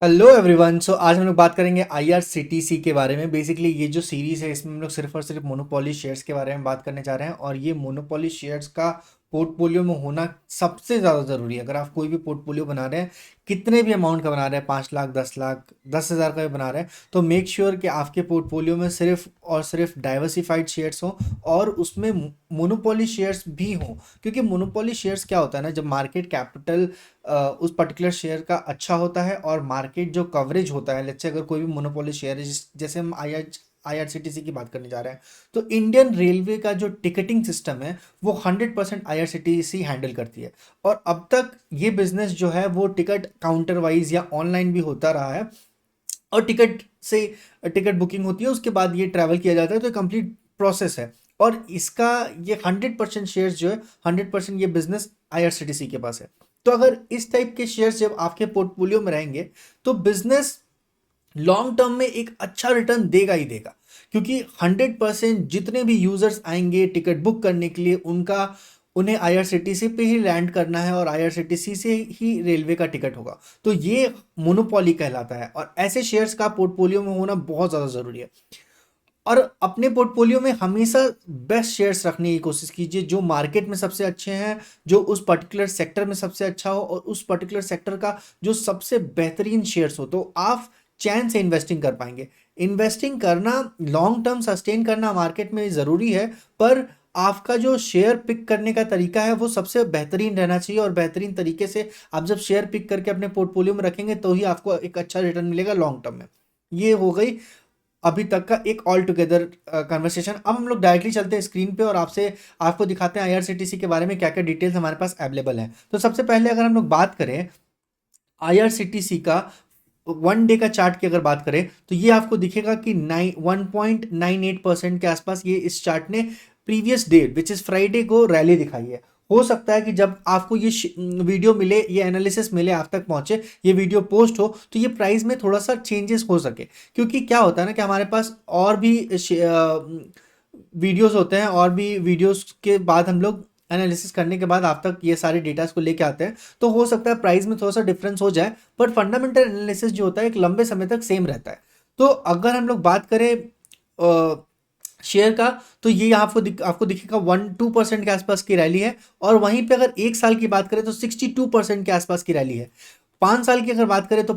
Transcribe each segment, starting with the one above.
Hello everyone. सो आज हम लोग बात करेंगे आईआरसीटीसी के बारे में। बेसिकली ये जो सीरीज है इसमें हम लोग सिर्फ और सिर्फ मोनोपोली शेयर्स के बारे में बात करने जा रहे हैं और ये मोनोपोली शेयर्स का पोर्टफोलियो में होना सबसे ज़्यादा ज़रूरी है। अगर आप कोई भी पोर्टफोलियो बना रहे हैं, कितने भी अमाउंट का बना रहे हैं, 5 लाख, 10 लाख, 10,000 का भी बना रहे हैं, तो मेक श्योर कि आपके पोर्टफोलियो में सिर्फ और सिर्फ डाइवर्सिफाइड शेयर्स हों और उसमें मोनोपोली शेयर्स भी हों। क्योंकि मोनोपोली शेयर्स क्या होता है ना, जब मार्केट कैपिटल उस पर्टिकुलर शेयर का अच्छा होता है और मार्केट जो कवरेज होता है, लेट्स से अगर कोई भी मोनोपोली शेयर है, जैसे हम आईआरसीटीसी की बात करने जा रहे हैं, तो इंडियन रेलवे का जो टिकटिंग सिस्टम है वो 100% आईआरसीटीसी हैंडल करती है। और अब तक ये बिजनेस जो है वो टिकट काउंटर वाइज या ऑनलाइन भी होता रहा है और टिकट से टिकट बुकिंग होती है, उसके बाद ये ट्रैवल किया जाता है, तो कंप्लीट प्रोसेस है। और इसका ये 100% शेयर्स जो है, 100% ये बिजनेस आईआरसीटीसी के पास है। तो अगर इस टाइप के शेयर्स जब आपके पोर्टफोलियो में रहेंगे तो बिजनेस लॉन्ग टर्म में एक अच्छा रिटर्न देगा ही देगा। क्योंकि 100% जितने भी यूजर्स आएंगे टिकट बुक करने के लिए, उनका उन्हें आईआरसीटीसी पे ही लैंड करना है और आईआरसीटीसी से ही रेलवे का टिकट होगा। तो ये मोनोपोली कहलाता है और ऐसे शेयर्स का पोर्टफोलियो में होना बहुत ज़्यादा ज़रूरी है। और अपने पोर्टफोलियो में हमेशा बेस्ट शेयर्स रखने की कोशिश कीजिए, जो मार्केट में सबसे अच्छे हैं, जो उस पर्टिकुलर सेक्टर में सबसे अच्छा हो और उस पर्टिकुलर सेक्टर का जो सबसे बेहतरीन शेयर्स हो, तो आप चैन से इन्वेस्टिंग कर पाएंगे। इन्वेस्टिंग करना, लॉन्ग टर्म सस्टेन करना मार्केट में ज़रूरी है, पर आपका जो शेयर पिक करने का तरीका है वो सबसे बेहतरीन रहना चाहिए। और बेहतरीन तरीके से आप जब शेयर पिक करके अपने पोर्टफोलियो में रखेंगे तो ही आपको एक अच्छा रिटर्न मिलेगा लॉन्ग टर्म में। ये हो गई अभी तक का एक ऑल टुगेदर कन्वर्सेशन। अब हम लोग डायरेक्टली चलते हैं स्क्रीन पे और आपसे आपको दिखाते हैं आईआरसीटीसी के बारे में क्या क्या डिटेल्स हमारे पास अवेलेबल है। तो सबसे पहले अगर हम लोग बात करें आईआरसीटीसी का 1 डे का चार्ट की, अगर बात करें तो ये आपको दिखेगा कि 1.98% के आसपास ये इस चार्ट ने previous day which is Friday को रैली दिखाई है। हो सकता है कि जब आपको ये वीडियो मिले, ये एनालिसिस मिले, आप तक पहुंचे, ये वीडियो पोस्ट हो, तो ये प्राइस में थोड़ा सा चेंजेस हो सके। क्योंकि क्या होता है ना कि हमारे पास और भी वीडियोस होते हैं और भी वीडियोस के बाद हम लोग एनालिसिस करने के बाद आप तक ये सारे डेटास को लेके आते हैं, तो हो सकता है प्राइस में थोड़ा सा डिफरेंस हो जाए, पर फंडामेंटल एनालिसिस जो होता है एक लंबे समय तक सेम रहता है। तो अगर हम लोग बात करें शेयर का, तो ये आपको दिखेगा 1-2% के आसपास की रैली है। और वहीं पे अगर एक साल की बात करें तो 62% के आसपास की रैली है। 5 साल की अगर बात करें तो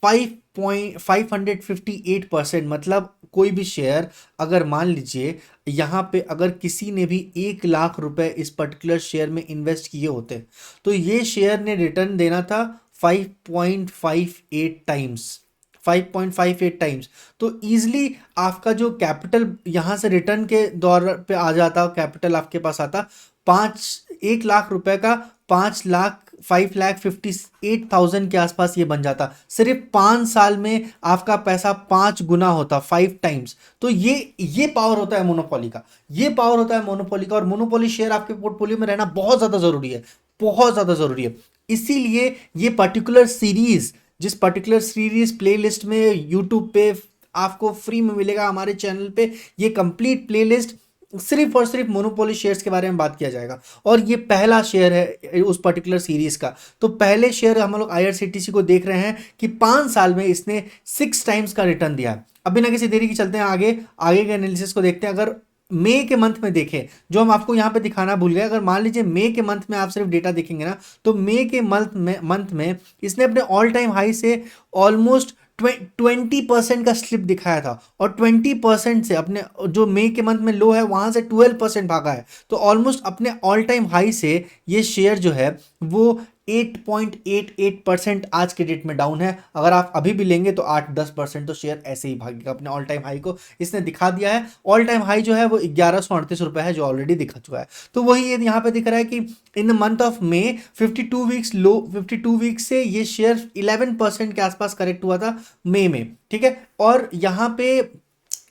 5.558%। मतलब कोई भी शेयर, अगर मान लीजिए यहाँ पे अगर किसी ने भी 1 लाख रुपए इस पर्टिकुलर शेयर में इन्वेस्ट किए होते, तो ये शेयर ने रिटर्न देना था 5.58 टाइम्स। 5.58 टाइम्स। तो ईजिली आपका जो कैपिटल यहाँ से रिटर्न के दौर पे आ जाता, कैपिटल आपके पास आता 1 लाख रुपए का 5,58,000 के आसपास ये बन जाता। सिर्फ 5 साल में आपका पैसा 5 गुना होता, 5 टाइम्स। तो ये पावर होता है मोनोपोली का। ये पावर होता है मोनोपोली का। और मोनोपोली शेयर आपके पोर्टफोलियो में रहना बहुत ज़्यादा ज़रूरी है, बहुत ज़्यादा ज़रूरी है। इसीलिए ये पर्टिकुलर सीरीज, जिस पर्टिकुलर सीरीज प्लेलिस्ट में यूट्यूब पे आपको फ्री में मिलेगा, हमारे चैनल पे ये कंप्लीट प्लेलिस्ट सिर्फ और सिर्फ मोनोपोली शेयर्स के बारे में बात किया जाएगा। और ये पहला शेयर है उस पर्टिकुलर सीरीज का। तो पहले शेयर हम लोग आईआरसीटीसी को देख रहे हैं कि 5 साल में इसने 6 टाइम्स का रिटर्न दिया है। अब बिना किसी देरी के चलते हैं आगे, आगे के एनालिसिस को देखते हैं। अगर मई के मंथ में देखें, जो हम आपको यहाँ पे दिखाना भूल गए, अगर मान लीजिए मई के मंथ में आप सिर्फ डेटा देखेंगे ना, तो मई के मंथ में इसने अपने ऑल टाइम हाई से ऑलमोस्ट 20% का स्लिप दिखाया था। और 20% से अपने जो मई के मंथ में लो है वहां से 12% भागा है। तो ऑलमोस्ट अपने ऑल टाइम हाई से ये शेयर जो है वो 8.88% आज के डेट में डाउन है। अगर आप अभी भी लेंगे तो 8-10% तो शेयर ऐसे ही भागेगा। अपने ऑल टाइम हाई को इसने दिखा दिया है। ऑल टाइम हाई जो है वो 1138 रुपए है, जो ऑलरेडी दिखा चुका है। तो वही ये यहाँ पे दिख रहा है कि in the month of May 52 weeks से ये शेयर 11% के आसपास करेक्ट हुआ था मई में। ठीक है। और यहाँ पे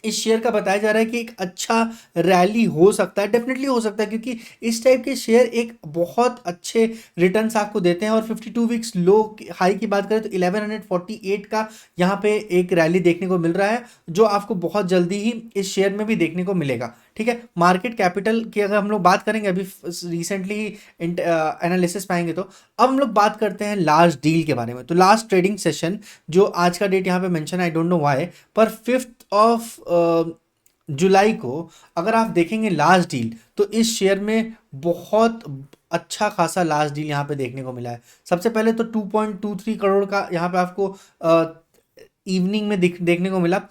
इस शेयर का बताया जा रहा है कि एक अच्छा रैली हो सकता है, डेफिनेटली हो सकता है, क्योंकि इस टाइप के शेयर एक बहुत अच्छे रिटर्न्स आपको देते हैं। और 52 वीक्स लो हाई की बात करें तो 1148 का यहाँ पे एक रैली देखने को मिल रहा है, जो आपको बहुत जल्दी ही इस शेयर में भी देखने को मिलेगा। ठीक है, मार्केट कैपिटल की अगर हम लोग बात करेंगे, अभी रिसेंटली एनालिसिस पाएंगे, तो अब हम लोग बात करते हैं लार्ज डील के बारे में। तो लास्ट ट्रेडिंग सेशन, जो आज का डेट यहाँ पे mention, I don't know why, पर 5 जुलाई को अगर आप देखेंगे लास्ट डील, तो इस शेयर में बहुत अच्छा खासा लास्ट डील यहाँ पे देखने को मिला है। सबसे पहले तो 2.23 करोड़ का यहाँ पे आपको इवनिंग में देखने को मिला,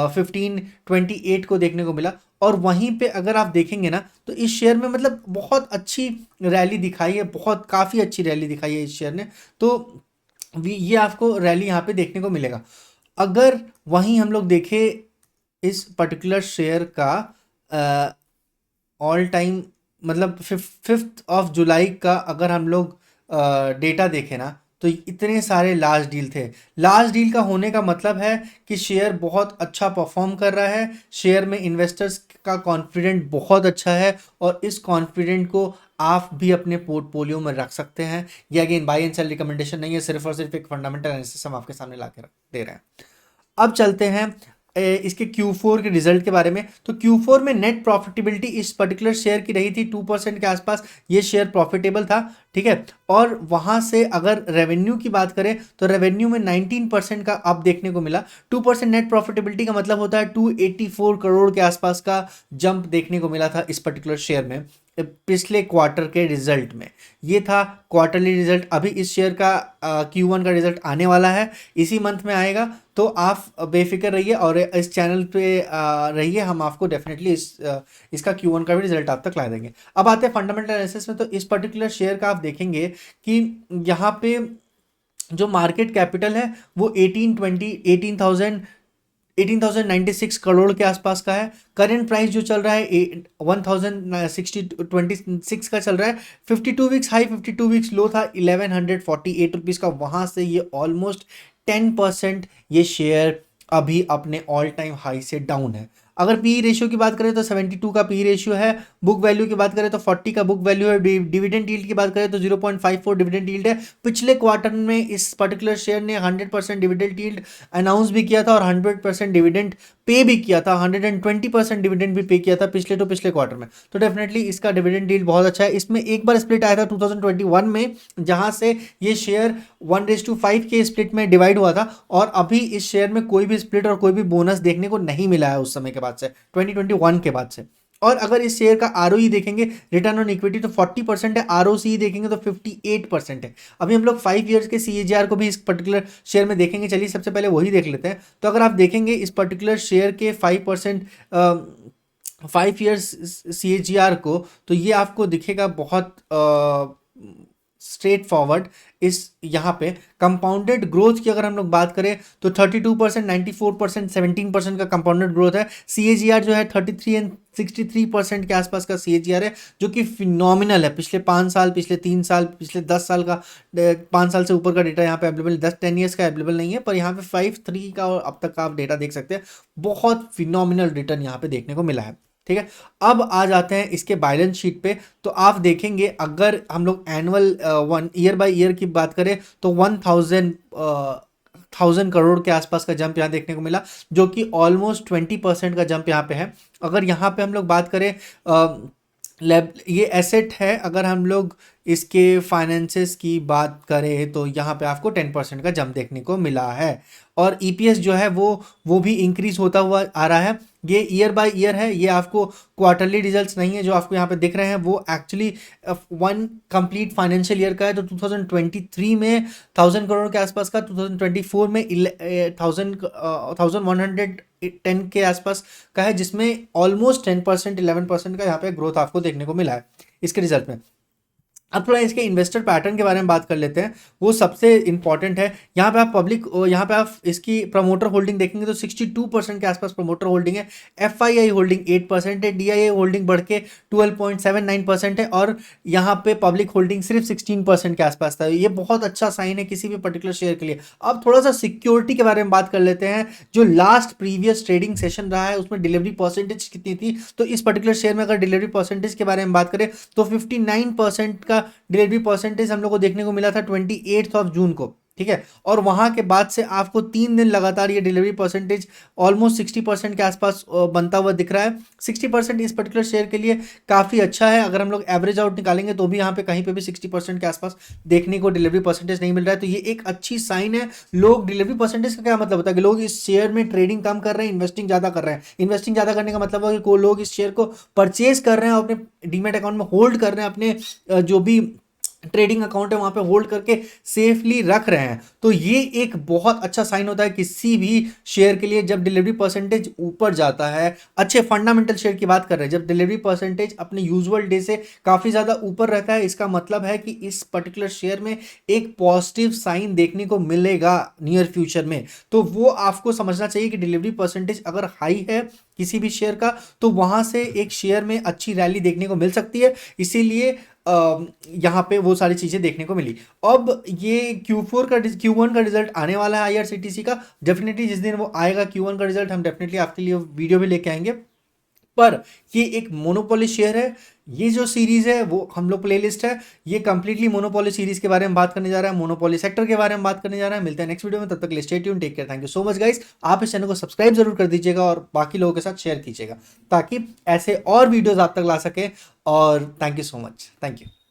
1528 को देखने को मिला। और वहीं पे अगर आप देखेंगे ना, तो इस शेयर में मतलब बहुत अच्छी रैली दिखाई है, बहुत काफ़ी अच्छी रैली दिखाई है इस शेयर ने। तो ये आपको रैली यहाँ पे देखने को मिलेगा। अगर वहीं हम लोग देखें इस पर्टिकुलर शेयर का ऑल टाइम, मतलब 5 जुलाई का अगर हम लोग डेटा देखें ना, तो इतने सारे लार्ज डील थे। लार्ज डील का होने का मतलब है कि शेयर बहुत अच्छा परफॉर्म कर रहा है, शेयर में इन्वेस्टर्स का कॉन्फिडेंट बहुत अच्छा है, और इस कॉन्फिडेंट को आप भी अपने पोर्टफोलियो में रख सकते हैं। ये again buy and sell recommendation नहीं है, सिर्फ और सिर्फ एक फंडामेंटल एनालिसिस हम आपके सामने ला के दे रहे हैं। अब चलते हैं इसके Q4 के रिजल्ट के बारे में। तो Q4 में नेट प्रॉफिटेबिलिटी इस पर्टिकुलर शेयर की रही थी 2% के आसपास, ये शेयर प्रॉफिटेबल था। ठीक है, और वहां से अगर रेवेन्यू की बात करें, तो रेवेन्यू में 19% का अप देखने को मिला। 2% नेट प्रॉफिटेबिलिटी का मतलब होता है 284 करोड़ के आसपास का जंप देखने को मिला था इस पर्टिकुलर शेयर में पिछले क्वार्टर के रिजल्ट में। ये था क्वार्टरली रिजल्ट। अभी इस शेयर का Q1 का रिजल्ट आने वाला है, इसी मंथ में आएगा। तो आप बेफिक्र रहिए और इस चैनल पे रहिए, हम आपको डेफिनेटली इसका Q1 का भी रिजल्ट आप तक ला देंगे। अब आते हैं फंडामेंटल एनालिसिस में। तो इस पर्टिकुलर शेयर का आप देखेंगे कि यहाँ पे जो मार्केट कैपिटल है वो 1896 करोड़ के आसपास का है। करेंट प्राइस जो चल रहा है 1026 का चल रहा है। 52 वीक्स हाई, 52 वीक्स लो था 1148 रुपीज़ का। वहाँ से ये ऑलमोस्ट 10% ये शेयर अभी अपने ऑल टाइम हाई से डाउन है। अगर पी रेशियो की बात करें तो 72 का पी रेशियो है। बुक वैल्यू की बात करें तो 40 का बुक वैल्यू है। डिविडेंड यील्ड की बात करें तो 0.54 डिविडेंड यील्ड है। पिछले क्वार्टर में इस पर्टिकुलर शेयर ने 100% डिविडेंड यील्ड अनाउंस भी किया था और 100% डिविडेंड पे भी किया था, 120% डिविडेंड भी पे किया था पिछले क्वार्टर में। तो डेफिनेटली इसका डिविडेंड यील्ड बहुत अच्छा है। इसमें एक बार स्प्लिट आया था 2021 में, जहां से ये शेयर 1:5 के स्प्लिट में डिवाइड हुआ था, और अभी इस शेयर में कोई भी स्प्लिट और कोई भी बोनस देखने को नहीं मिला है उस समय के बाद से, 2021 के बाद से। और अगर इस शेयर का ROE देखेंगे, रिटर्न ऑन इक्विटी, तो 40% है। ROCE देखेंगे तो 58% है। अभी हम लोग 5 ईयर्स के CAGR को भी इस पर्टिकुलर शेयर में देखेंगे। चलिए सबसे पहले वही देख लेते हैं। तो अगर आप देखेंगे इस पर्टिकुलर शेयर के 5 ईयर्स CAGR को, तो ये आपको दिखेगा बहुत स्ट्रेट फॉरवर्ड। इस यहाँ पे कंपाउंडेड ग्रोथ की अगर हम लोग बात करें तो 32%, 94%, 17% का कंपाउंडेड ग्रोथ है। CAGR जो है 33 एंड 63% के आसपास का CAGR है, जो कि फिनोमिनल है। पिछले 5 साल, पिछले 3 साल, पिछले 10 साल का, 5 साल से ऊपर का डेटा यहाँ पे अवेलेबल, 10 ईयर्स का अवेलेबल नहीं है, पर यहाँ पे 5-3 का और अब तक का आप डेटा देख सकते हैं। बहुत फिनोमिनल रिटर्न यहाँ पे देखने को मिला है। ठीक है, अब आ जाते हैं इसके बैलेंस शीट पे। तो आप देखेंगे अगर हम लोग एनुअल 1 ईयर बाय ईयर की बात करें तो 1000 करोड़ के आसपास का जंप यहाँ देखने को मिला, जो कि ऑलमोस्ट 20% का जंप यहाँ पे है। अगर यहाँ पे हम लोग बात करें ये एसेट है, अगर हम लोग इसके फाइनेंसेस की बात करें तो यहाँ पे आपको 10% का जंप देखने को मिला है। और EPS जो है वो भी इंक्रीज होता हुआ आ रहा है। ये ईयर बाय ईयर है, ये आपको क्वार्टरली रिजल्ट्स नहीं है जो आपको यहाँ पे दिख रहे हैं, वो एक्चुअली 1 कंप्लीट फाइनेंशियल ईयर का है। तो 2023 में 1000 करोड़ के आसपास का, 2024 में 1110 के आसपास का है, जिसमें ऑलमोस्ट 10%, 11% का यहाँ पे ग्रोथ आपको देखने को मिला है इसके रिजल्ट में। अब थोड़ा इसके इन्वेस्टर पैटर्न के बारे में बात कर लेते हैं, वो सबसे इंपॉर्टेंट है। यहाँ पे आप पब्लिक, यहाँ पे आप इसकी प्रमोटर होल्डिंग देखेंगे तो 62% के आसपास प्रमोटर होल्डिंग है। एफआईआई होल्डिंग 8% है, डीआईए होल्डिंग बढ़ के 12.79% है, और यहाँ पे पब्लिक होल्डिंग सिर्फ 16% के आसपास था। ये बहुत अच्छा साइन है किसी भी पर्टिकुलर शेयर के लिए। अब थोड़ा सा सिक्योरिटी के बारे में बात कर लेते हैं। जो लास्ट प्रीवियस ट्रेडिंग सेशन रहा है उसमें डिलीवरी परसेंटेज कितनी थी, तो इस पर्टिकुलर शेयर में अगर डिलीवरी परसेंटेज के बारे में बात करें तो 59% का डिलीवरी परसेंटेज हम लोग को देखने को मिला था 28 जून को, ठीक है। और वहां के बाद से आपको 3 दिन लगातार ये डिलीवरी परसेंटेज ऑलमोस्ट 60% के आसपास बनता हुआ दिख रहा है। 60% इस पर्टिकुलर शेयर के लिए काफ़ी अच्छा है। अगर हम लोग एवरेज आउट निकालेंगे तो भी यहाँ पे कहीं पे भी 60% के आसपास देखने को डिलीवरी परसेंटेज नहीं मिल रहा है, तो ये एक अच्छी साइन है। लोग डिलीवरी परसेंटेज का क्या मतलब होता है कि लोग इस शेयर में ट्रेडिंग कम कर रहे हैं, इन्वेस्टिंग ज़्यादा कर रहे हैं। इन्वेस्टिंग ज़्यादा करने का मतलब है कि लोग इस शेयर को परचेज कर रहे हैं और अपने डीमेट अकाउंट में होल्ड कर रहे हैं, अपने जो भी ट्रेडिंग अकाउंट है वहां पे होल्ड करके सेफली रख रहे हैं। तो ये एक बहुत अच्छा साइन होता है किसी भी शेयर के लिए जब डिलीवरी परसेंटेज ऊपर जाता है। अच्छे फंडामेंटल शेयर की बात कर रहे हैं, जब डिलीवरी परसेंटेज अपने यूजुअल डे से काफी ज्यादा ऊपर रहता है, इसका मतलब है कि इस पर्टिकुलर शेयर में एक पॉजिटिव साइन देखने को मिलेगा नियर फ्यूचर में। तो वो आपको समझना चाहिए कि डिलीवरी परसेंटेज अगर हाई है किसी भी शेयर का तो वहां से एक शेयर में अच्छी रैली देखने को मिल सकती है। इसीलिए यहाँ पे वो सारी चीज़ें देखने को मिली। अब ये Q1 का रिजल्ट आने वाला है आईआरसीटीसी का। डेफिनेटली जिस दिन वो आएगा Q1 का रिजल्ट, हम डेफिनेटली आपके लिए वीडियो भी लेके आएंगे। पर ये एक मोनोपोली शेयर है। ये जो सीरीज है वो हम लोग प्लेलिस्ट है, ये कंप्लीटली मोनोपोली सीरीज के बारे में बात करने जा रहा है, मोनोपोली सेक्टर के बारे में बात करने जा रहा है। मिलते हैं नेक्स्ट वीडियो में, तब तक के लिए stay tuned, take care, thank you so much guys. आप इस चैनल को सब्सक्राइब जरूर कर दीजिएगा और बाकी लोगों के साथ शेयर कीजिएगा ताकि ऐसे और वीडियोस आप तक ला सके। और thank you so much, thank you.